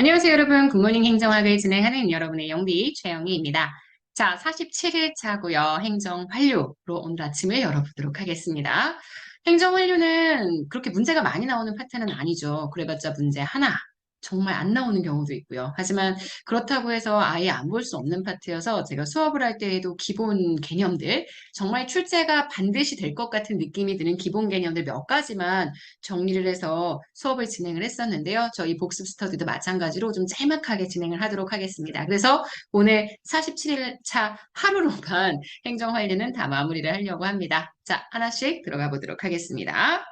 안녕하세요, 여러분. 굿모닝 행정학을 진행하는 여러분의 영디 최영희입니다. 자, 47일 차고요. 행정 완료로 오늘 아침을 열어보도록 하겠습니다. 행정 완료는 그렇게 문제가 많이 나오는 파트는 아니죠. 그래봤자 문제 하나. 정말 안 나오는 경우도 있고요. 하지만 그렇다고 해서 아예 안 볼 수 없는 파트여서 제가 수업을 할 때에도 기본 개념들, 정말 출제가 반드시 될 것 같은 느낌이 드는 기본 개념들 몇 가지만 정리를 해서 수업을 진행을 했었는데요. 저희 복습 스터디도 마찬가지로 좀 짤막하게 진행을 하도록 하겠습니다. 그래서 오늘 47일 차 하루로만 행정관리는 다 마무리를 하려고 합니다. 자, 하나씩 들어가 보도록 하겠습니다.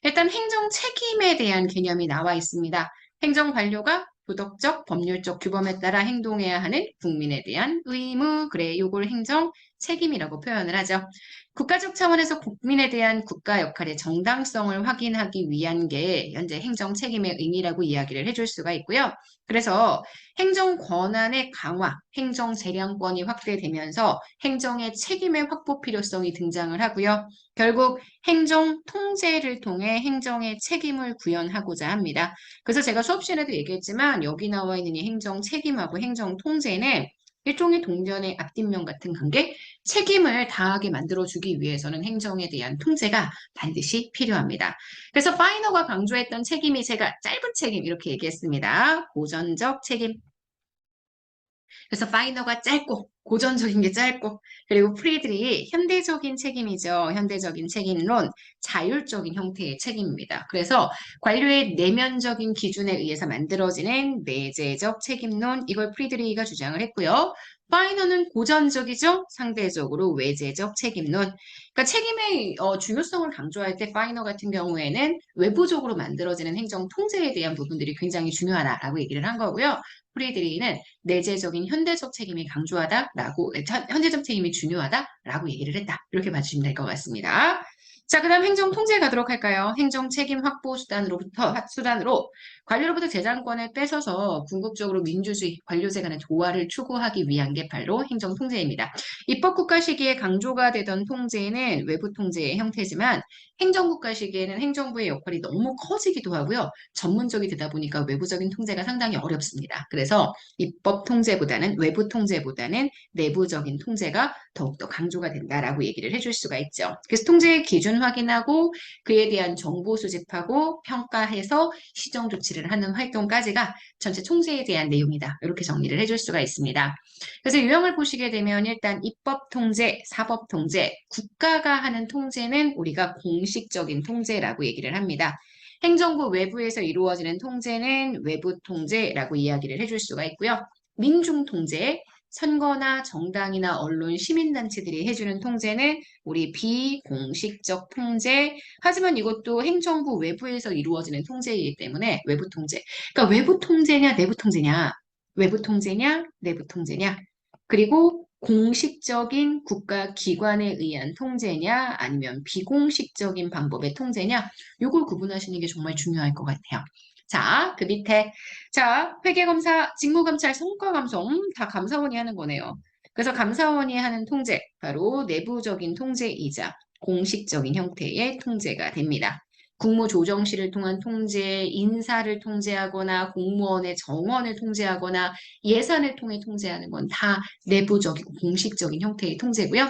일단 행정 책임에 대한 개념이 나와 있습니다. 행정 관료가 도덕적, 법률적 규범에 따라 행동해야 하는 국민에 대한 의무, 그래, 요걸 행정 책임이라고 표현을 하죠. 국가적 차원에서 국민에 대한 국가 역할의 정당성을 확인하기 위한 게 현재 행정 책임의 의미라고 이야기를 해줄 수가 있고요. 그래서 행정 권한의 강화, 행정 재량권이 확대되면서 행정의 책임의 확보 필요성이 등장을 하고요. 결국 행정 통제를 통해 행정의 책임을 구현하고자 합니다. 그래서 제가 수업 시간에도 얘기했지만 여기 나와 있는 이 행정 책임하고 행정 통제는 일종의 동전의 앞뒷면 같은 관계, 책임을 다하게 만들어주기 위해서는 행정에 대한 통제가 반드시 필요합니다. 그래서 파이너가 강조했던 책임이 제가 짧은 책임 이렇게 얘기했습니다. 고전적 책임. 그래서 파이너가 짧고 고전적인 게 짧고 그리고 프리들이 현대적인 책임이죠. 현대적인 책임론, 자율적인 형태의 책임입니다. 그래서 관료의 내면적인 기준에 의해서 만들어지는 내재적 책임론 이걸 프리드리히가 주장을 했고요. 파이너는 고전적이죠. 상대적으로 외재적 책임론. 그러니까 책임의 중요성을 강조할 때 파이너 같은 경우에는 외부적으로 만들어지는 행정 통제에 대한 부분들이 굉장히 중요하다라고 얘기를 한 거고요. 프리드리히는 내재적인 현대적 책임이 강조하다라고, 현대적 책임이 중요하다라고 얘기를 했다. 이렇게 봐주시면 될 것 같습니다. 자, 그 다음 행정 통제 가도록 할까요? 행정 책임 확보 수단으로 관료로부터 재량권을 뺏어서 궁극적으로 민주주의, 관료제 간의 조화를 추구하기 위한 게 바로 행정 통제입니다. 입법국가 시기에 강조가 되던 통제는 외부 통제의 형태지만 행정국가 시기에는 행정부의 역할이 너무 커지기도 하고요. 전문적이 되다 보니까 외부적인 통제가 상당히 어렵습니다. 그래서 입법 통제보다는 외부 통제보다는 내부적인 통제가 더욱더 강조가 된다라고 얘기를 해줄 수가 있죠. 그래서 통제의 기준 확인하고 그에 대한 정보 수집하고 평가해서 시정 조치를 하는 활동까지가 전체 통제에 대한 내용이다. 이렇게 정리를 해줄 수가 있습니다. 그래서 유형을 보시게 되면 일단 입법 통제, 사법 통제, 국가가 하는 통제는 우리가 공식적인 통제라고 얘기를 합니다. 행정부 외부에서 이루어지는 통제는 외부 통제라고 이야기를 해줄 수가 있고요. 민중 통제, 선거나 정당이나 언론, 시민단체들이 해주는 통제는 우리 비공식적 통제, 하지만 이것도 행정부 외부에서 이루어지는 통제이기 때문에 외부 통제. 그러니까 외부 통제냐, 내부 통제냐, 외부 통제냐, 내부 통제냐, 그리고 공식적인 국가 기관에 의한 통제냐, 아니면 비공식적인 방법의 통제냐, 요걸 구분하시는 게 정말 중요할 것 같아요. 자, 그 밑에 자, 회계검사, 직무감찰, 성과감송 다 감사원이 하는 거네요. 그래서 감사원이 하는 통제, 바로 내부적인 통제이자 공식적인 형태의 통제가 됩니다. 국무조정실을 통한 통제, 인사를 통제하거나 공무원의 정원을 통제하거나 예산을 통해 통제하는 건 다 내부적이고 공식적인 형태의 통제고요.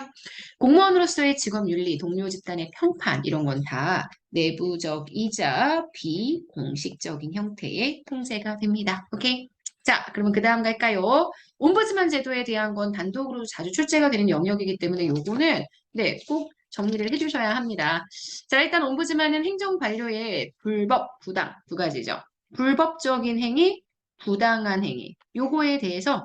공무원으로서의 직업윤리, 동료 집단의 평판 이런 건 다 내부적이자 비공식적인 형태의 통제가 됩니다. 오케이? 자, 그러면 그 다음 갈까요? 옴부즈만 제도에 대한 건 단독으로 자주 출제가 되는 영역이기 때문에 요거는 네, 꼭 정리를 해주셔야 합니다. 자, 일단 옴부즈만은 행정관료의 불법, 부당 두 가지죠. 불법적인 행위, 부당한 행위. 요거에 대해서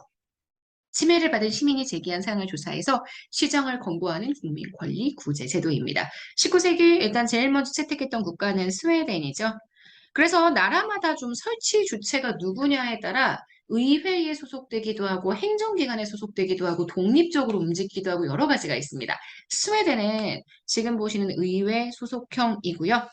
침해를 받은 시민이 제기한 사항을 조사해서 시정을 권고하는 국민 권리 구제 제도입니다. 19세기 일단 제일 먼저 채택했던 국가는 스웨덴이죠. 그래서 나라마다 좀 설치 주체가 누구냐에 따라 의회에 소속되기도 하고 행정기관에 소속되기도 하고 독립적으로 움직이기도 하고 여러 가지가 있습니다. 스웨덴은 지금 보시는 의회 소속형이고요.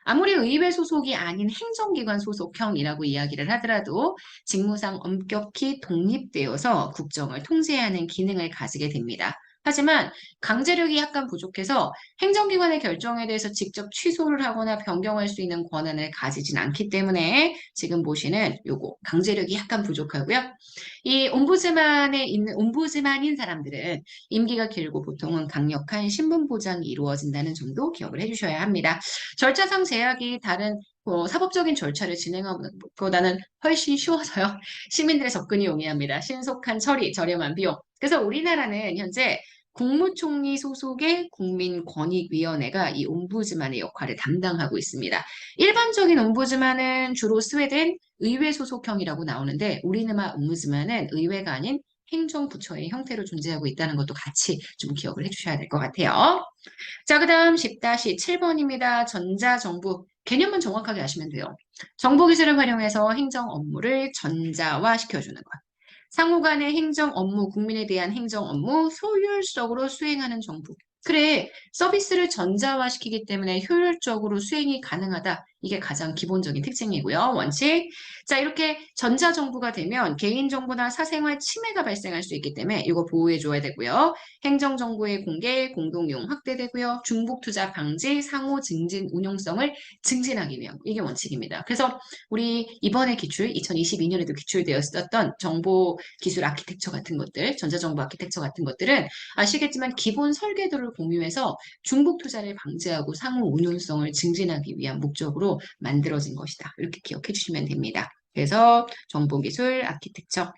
아무리 의회 소속이 아닌 행정기관 소속형이라고 이야기를 하더라도 직무상 엄격히 독립되어서 국정을 통제하는 기능을 가지게 됩니다. 하지만 강제력이 약간 부족해서 행정기관의 결정에 대해서 직접 취소를 하거나 변경할 수 있는 권한을 가지진 않기 때문에 지금 보시는 요거 강제력이 약간 부족하고요. 이 옴부즈만인 사람들은 임기가 길고 보통은 강력한 신분 보장이 이루어진다는 점도 기억을 해주셔야 합니다. 절차상 제약이 다른 사법적인 절차를 진행하는 것보다는 훨씬 쉬워서요. 시민들의 접근이 용이합니다. 신속한 처리, 저렴한 비용. 그래서 우리나라는 현재 국무총리 소속의 국민권익위원회가 이 옴부즈만의 역할을 담당하고 있습니다. 일반적인 옴부즈만은 주로 스웨덴 의회 소속형이라고 나오는데 우리나라 옴부즈만은 의회가 아닌 행정부처의 형태로 존재하고 있다는 것도 같이 좀 기억을 해주셔야 될 것 같아요. 자, 그 다음 10-7번입니다. 전자정부. 개념만 정확하게 아시면 돼요. 정보기술을 활용해서 행정 업무를 전자화 시켜주는 것. 상호 간의 행정 업무, 국민에 대한 행정 업무 효율적으로 수행하는 정부. 그래, 서비스를 전자화시키기 때문에 효율적으로 수행이 가능하다. 이게 가장 기본적인 특징이고요. 원칙. 자, 이렇게 전자정부가 되면 개인정보나 사생활 침해가 발생할 수 있기 때문에 이거 보호해줘야 되고요. 행정정보의 공개, 공동용 확대되고요. 중복투자 방지, 상호 증진 운용성을 증진하기 위한 이게 원칙입니다. 그래서 우리 이번에 기출, 2022년에도 기출되었었던 정보기술 아키텍처 같은 것들, 전자정보 아키텍처 같은 것들은 아시겠지만 기본 설계도를 공유해서 중복 투자를 방지하고 상호 운용성을 증진하기 위한 목적으로 만들어진 것이다. 이렇게 기억해 주시면 됩니다. 그래서 정보기술 아키텍처.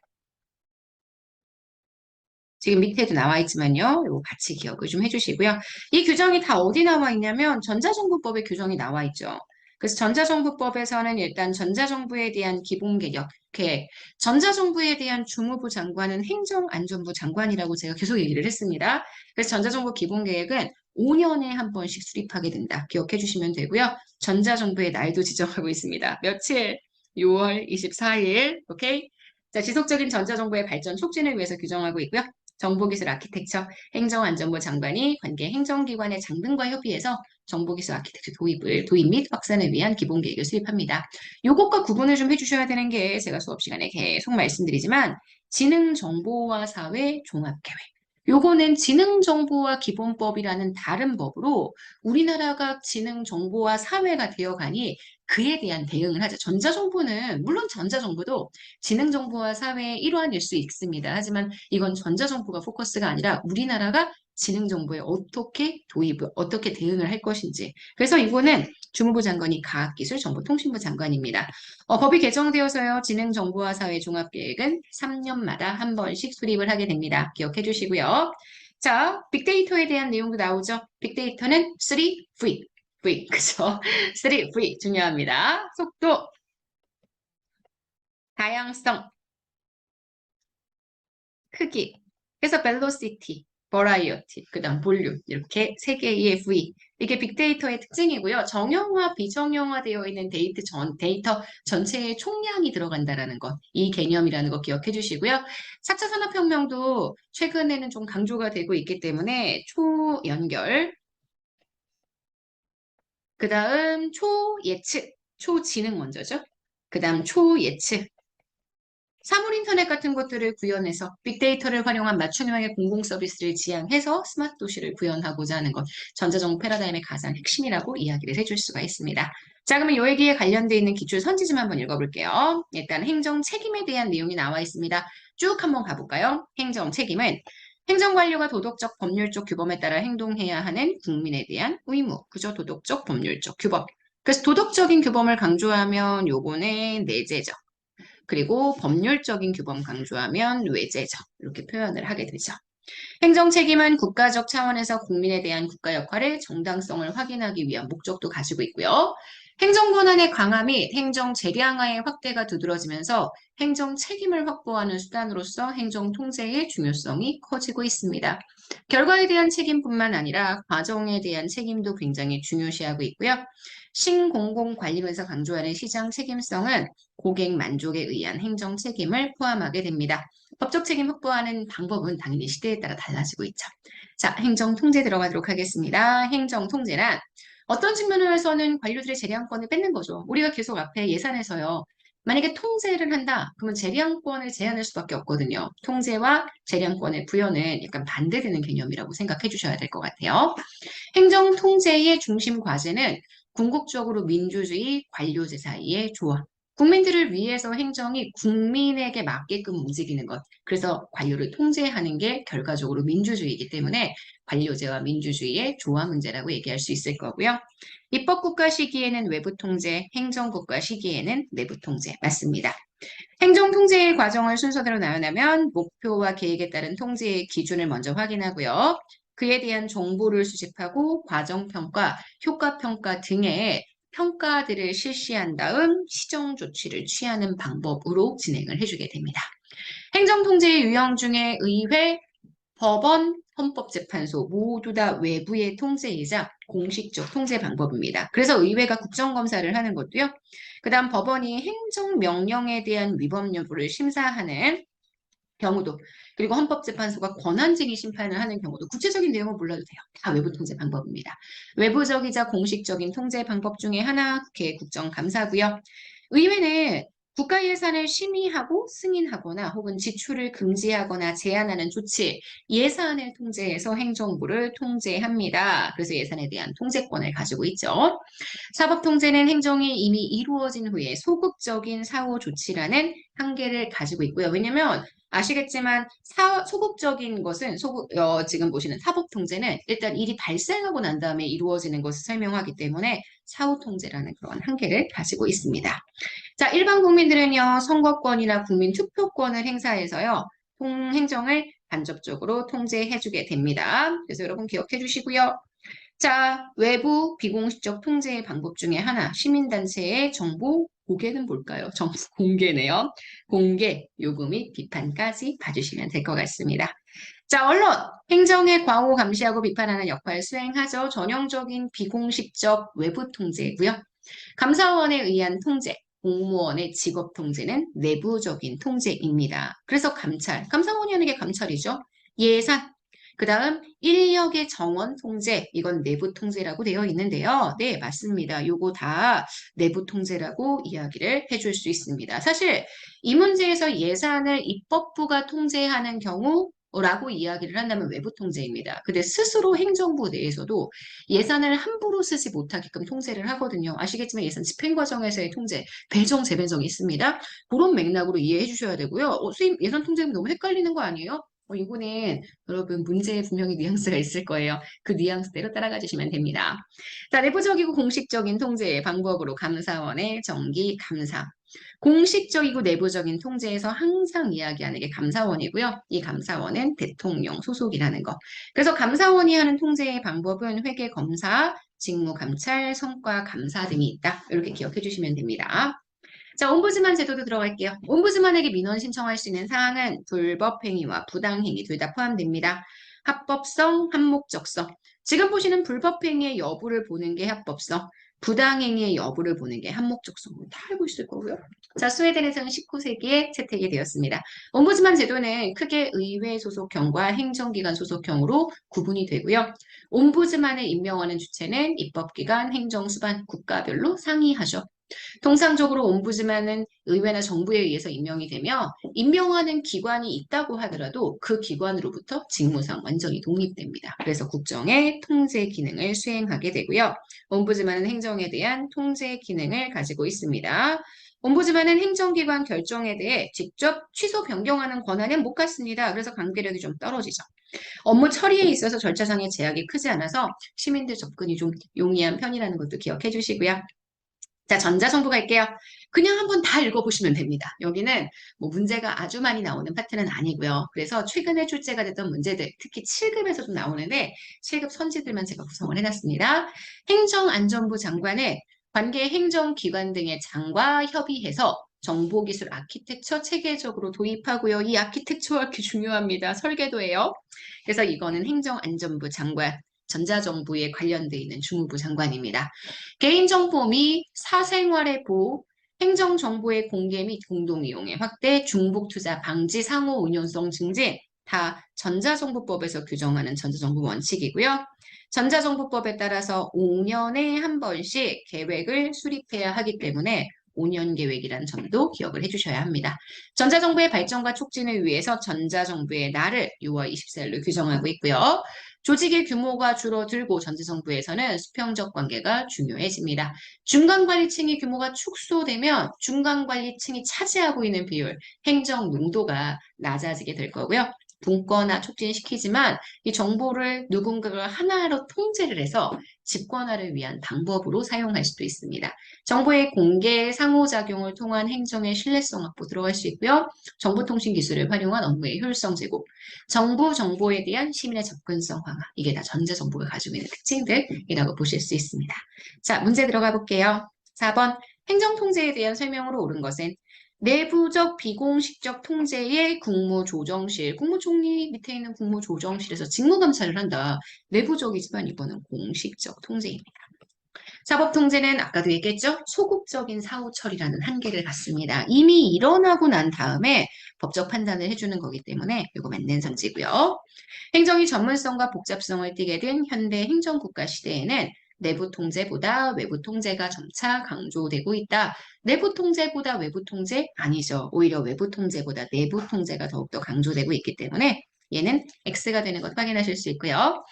지금 밑에도 나와 있지만요. 이거 같이 기억을 좀 해주시고요. 이 규정이 다 어디 나와 있냐면 전자정부법에 규정이 나와 있죠. 그래서 전자정부법에서는 일단 전자정부에 대한 기본 계획, 전자정부에 대한 주무부 장관은 행정안전부 장관이라고 제가 계속 얘기를 했습니다. 그래서 전자정부 기본계획은 5년에 한 번씩 수립하게 된다. 기억해 주시면 되고요. 전자정부의 날도 지정하고 있습니다. 며칠? 6월 24일. 오케이? 자, 지속적인 전자정부의 발전 촉진을 위해서 규정하고 있고요. 정보기술 아키텍처 행정안전부 장관이 관계 행정기관의 장등과 협의해서 정보기술 아키텍처 도입 및 확산을 위한 기본계획을 수립합니다. 요것과 구분을 좀 해주셔야 되는 게 제가 수업 시간에 계속 말씀드리지만 지능정보화 사회 종합계획. 요거는 지능정보화 기본법이라는 다른 법으로 우리나라가 지능정보화 사회가 되어가니 그에 대한 대응을 하죠. 전자정보는 물론 전자정보도 지능정보화 사회의 일환일 수 있습니다. 하지만 이건 전자정보가 포커스가 아니라 우리나라가 지능정보에 어떻게 대응을 할 것인지. 그래서 이거는 주무부 장관이 과학기술 정보통신부 장관입니다. 법이 개정되어서요. 지능정보화 사회 종합계획은 3년마다 한 번씩 수립을 하게 됩니다. 기억해 주시고요. 자, 빅데이터에 대한 내용도 나오죠. 빅데이터는 3V. 그죠? 3V 중요합니다. 속도, 다양성, 크기. 그래서 velocity, variety, 그다음 볼륨 이렇게 세 개의 V. 이게 빅데이터의 특징이고요. 정형화, 비정형화되어 있는 데이터 전체의 총량이 들어간다라는 것. 이 개념이라는 거 기억해 주시고요. 4차 산업혁명도 최근에는 좀 강조가 되고 있기 때문에 초연결, 그다음 초예측, 초지능 먼저죠. 그다음 초예측. 사물 인터넷 같은 것들을 구현해서 빅데이터를 활용한 맞춤형의 공공 서비스를 지향해서 스마트 도시를 구현하고자 하는 것. 전자정부 패러다임의 가장 핵심이라고 이야기를 해줄 수가 있습니다. 자, 그러면 이 얘기에 관련되어 있는 기출 선지 좀 한번 읽어볼게요. 일단 행정 책임에 대한 내용이 나와 있습니다. 쭉 한번 가볼까요? 행정 책임은 행정관료가 도덕적, 법률적 규범에 따라 행동해야 하는 국민에 대한 의무. 그죠? 도덕적, 법률적 규범. 그래서 도덕적인 규범을 강조하면 요거는 내재적. 그리고 법률적인 규범 강조하면 외제적 이렇게 표현을 하게 되죠. 행정 책임은 국가적 차원에서 국민에 대한 국가 역할의 정당성을 확인하기 위한 목적도 가지고 있고요. 행정 권한의 강화 및 행정 재량화의 확대가 두드러지면서 행정 책임을 확보하는 수단으로서 행정 통제의 중요성이 커지고 있습니다. 결과에 대한 책임뿐만 아니라 과정에 대한 책임도 굉장히 중요시하고 있고요. 신공공관리부에서 강조하는 시장 책임성은 고객 만족에 의한 행정 책임을 포함하게 됩니다. 법적 책임 확보하는 방법은 당연히 시대에 따라 달라지고 있죠. 자, 행정 통제 들어가도록 하겠습니다. 행정 통제란 어떤 측면에서는 관료들의 재량권을 뺏는 거죠. 우리가 계속 앞에 예산에서요. 만약에 통제를 한다, 그러면 재량권을 제한할 수밖에 없거든요. 통제와 재량권의 부여는 약간 반대되는 개념이라고 생각해 주셔야 될 것 같아요. 행정 통제의 중심 과제는 궁극적으로 민주주의, 관료제 사이의 조화. 국민들을 위해서 행정이 국민에게 맞게끔 움직이는 것. 그래서 관료를 통제하는 게 결과적으로 민주주의이기 때문에 관료제와 민주주의의 조화 문제라고 얘기할 수 있을 거고요. 입법국가 시기에는 외부 통제, 행정국가 시기에는 내부 통제. 맞습니다. 행정 통제의 과정을 순서대로 나열하면 목표와 계획에 따른 통제의 기준을 먼저 확인하고요. 그에 대한 정보를 수집하고 과정평가, 효과평가 등의 평가들을 실시한 다음 시정 조치를 취하는 방법으로 진행을 해주게 됩니다. 행정 통제의 유형 중에 의회, 법원, 헌법재판소 모두 다 외부의 통제이자 공식적 통제 방법입니다. 그래서 의회가 국정검사를 하는 것도요. 그 다음 법원이 행정명령에 대한 위법 여부를 심사하는 경우도, 그리고 헌법재판소가 권한쟁의 심판을 하는 경우도 구체적인 내용은 몰라도 돼요. 다 외부 통제 방법입니다. 외부적이자 공식적인 통제 방법 중에 하나 국회 국정감사고요. 의회는 국가 예산을 심의하고 승인하거나 혹은 지출을 금지하거나 제한하는 조치, 예산을 통제해서 행정부를 통제합니다. 그래서 예산에 대한 통제권을 가지고 있죠. 사법 통제는 행정이 이미 이루어진 후에 소극적인 사후 조치라는 한계를 가지고 있고요. 왜냐하면 아시겠지만 소극적인 것은 지금 보시는 사법 통제는 일단 일이 발생하고 난 다음에 이루어지는 것을 설명하기 때문에 사후 통제라는 그런 한계를 가지고 있습니다. 자, 일반 국민들은요, 선거권이나 국민 투표권을 행사해서요, 행정을 간접적으로 통제해주게 됩니다. 그래서 여러분 기억해 주시고요. 자, 외부 비공식적 통제의 방법 중에 하나, 시민단체의 정보 공개는 뭘까요? 정보 공개네요. 공개, 요구 및 비판까지 봐주시면 될 것 같습니다. 자, 언론, 행정의 과오 감시하고 비판하는 역할을 수행하죠. 전형적인 비공식적 외부 통제고요. 감사원에 의한 통제, 공무원의 직업 통제는 내부적인 통제입니다. 그래서 감사원이 하는 게 감찰이죠. 예산, 그 다음 인력의 정원 통제, 이건 내부 통제라고 되어 있는데요. 네, 맞습니다. 요거 다 내부 통제라고 이야기를 해줄 수 있습니다. 사실 이 문제에서 예산을 입법부가 통제하는 경우라고 이야기를 한다면 외부 통제입니다. 근데 스스로 행정부 내에서도 예산을 함부로 쓰지 못하게끔 통제를 하거든요. 아시겠지만 예산 집행 과정에서의 통제, 배정, 재배정이 있습니다. 그런 맥락으로 이해해 주셔야 되고요. 수임 예산 통제는 너무 헷갈리는 거 아니에요? 이거는 여러분 문제에 분명히 뉘앙스가 있을 거예요. 그 뉘앙스대로 따라가 주시면 됩니다. 자, 내부적이고 공식적인 통제의 방법으로 감사원의 정기 감사. 공식적이고 내부적인 통제에서 항상 이야기하는 게 감사원이고요. 이 감사원은 대통령 소속이라는 거. 그래서 감사원이 하는 통제의 방법은 회계 검사, 직무 감찰, 성과 감사 등이 있다. 이렇게 기억해 주시면 됩니다. 자, 옴부즈만 제도도 들어갈게요. 옴부즈만에게 민원 신청할 수 있는 사항은 불법 행위와 부당 행위 둘 다 포함됩니다. 합법성, 합목적성. 지금 보시는 불법 행위의 여부를 보는 게 합법성, 부당 행위의 여부를 보는 게 합목적성으로 다 알고 있을 거고요. 자, 스웨덴에서는 19세기에 채택이 되었습니다. 옴부즈만 제도는 크게 의회 소속형과 행정기관 소속형으로 구분이 되고요. 옴부즈만을 임명하는 주체는 입법기관, 행정수반, 국가별로 상이하죠. 통상적으로 옴부즈만은 의회나 정부에 의해서 임명이 되며 임명하는 기관이 있다고 하더라도 그 기관으로부터 직무상 완전히 독립됩니다. 그래서 국정의 통제 기능을 수행하게 되고요. 옴부즈만은 행정에 대한 통제 기능을 가지고 있습니다. 옴부즈만은 행정기관 결정에 대해 직접 취소 변경하는 권한은 못 갖습니다. 그래서 관계력이 좀 떨어지죠. 업무 처리에 있어서 절차상의 제약이 크지 않아서 시민들 접근이 좀 용이한 편이라는 것도 기억해 주시고요. 자, 전자정부 갈게요. 그냥 한번 다 읽어보시면 됩니다. 여기는 뭐 문제가 아주 많이 나오는 파트는 아니고요. 그래서 최근에 출제가 됐던 문제들, 특히 7급에서도 나오는데 7급 선지들만 제가 구성을 해놨습니다. 행정안전부 장관은 관계 행정기관 등의 장과 협의해서 정보기술 아키텍처 체계적으로 도입하고요. 이 아키텍처가 이렇게 중요합니다. 설계도예요. 그래서 이거는 행정안전부 장관, 전자정부에 관련돼 있는 주무부 장관입니다. 개인정보 및 사생활의 보호, 행정정보의 공개 및 공동이용의 확대, 중복투자 방지, 상호 운용성 증진, 다 전자정보법에서 규정하는 전자정보 원칙이고요. 전자정보법에 따라서 5년에 한 번씩 계획을 수립해야 하기 때문에 5년 계획이라는 점도 기억을 해주셔야 합니다. 전자정부의 발전과 촉진을 위해서 전자정부의 날을 6월 24일로 규정하고 있고요. 조직의 규모가 줄어들고 전자정부에서는 수평적 관계가 중요해집니다. 중간관리층의 규모가 축소되면 중간관리층이 차지하고 있는 비율, 행정 농도가 낮아지게 될 거고요. 분권화 촉진시키지만 이 정보를 누군가가 하나로 통제를 해서 집권화를 위한 방법으로 사용할 수도 있습니다. 정보의 공개 상호작용을 통한 행정의 신뢰성 확보 들어갈 수 있고요. 정보통신 기술을 활용한 업무의 효율성 제고, 정부 정보에 대한 시민의 접근성 강화, 이게 다 전자정보가 가지고 있는 특징들이라고 보실 수 있습니다. 자, 문제 들어가 볼게요. 4번, 행정통제에 대한 설명으로 옳은 것은 내부적 비공식적 통제의 국무조정실, 국무총리 밑에 있는 국무조정실에서 직무감찰을 한다. 내부적이지만 이거는 공식적 통제입니다. 사법통제는 아까도 얘기했죠? 소극적인 사후 처리라는 한계를 갖습니다. 이미 일어나고 난 다음에 법적 판단을 해주는 거기 때문에 이거 맞는 선지고요. 행정이 전문성과 복잡성을 띠게 된 현대 행정국가 시대에는 내부 통제보다 외부 통제가 점차 강조되고 있다. 내부 통제보다 외부 통제? 아니죠. 오히려 외부 통제보다 내부 통제가 더욱더 강조되고 있기 때문에 얘는 X가 되는 것 확인하실 수 있고요.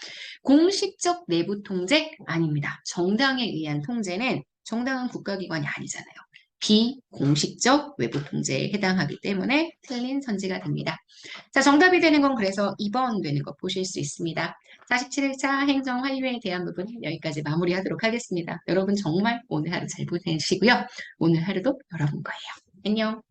공식적 내부 통제? 아닙니다. 정당에 의한 통제는 정당한 국가기관이 아니잖아요. 비공식적 외부 통제에 해당하기 때문에 틀린 선지가 됩니다. 자, 정답이 되는 건 그래서 2번 되는 거 보실 수 있습니다. 47일차 행정 완료에 대한 부분은 여기까지 마무리하도록 하겠습니다. 여러분 정말 오늘 하루 잘 보내시고요. 오늘 하루도 여러분 거예요. 안녕.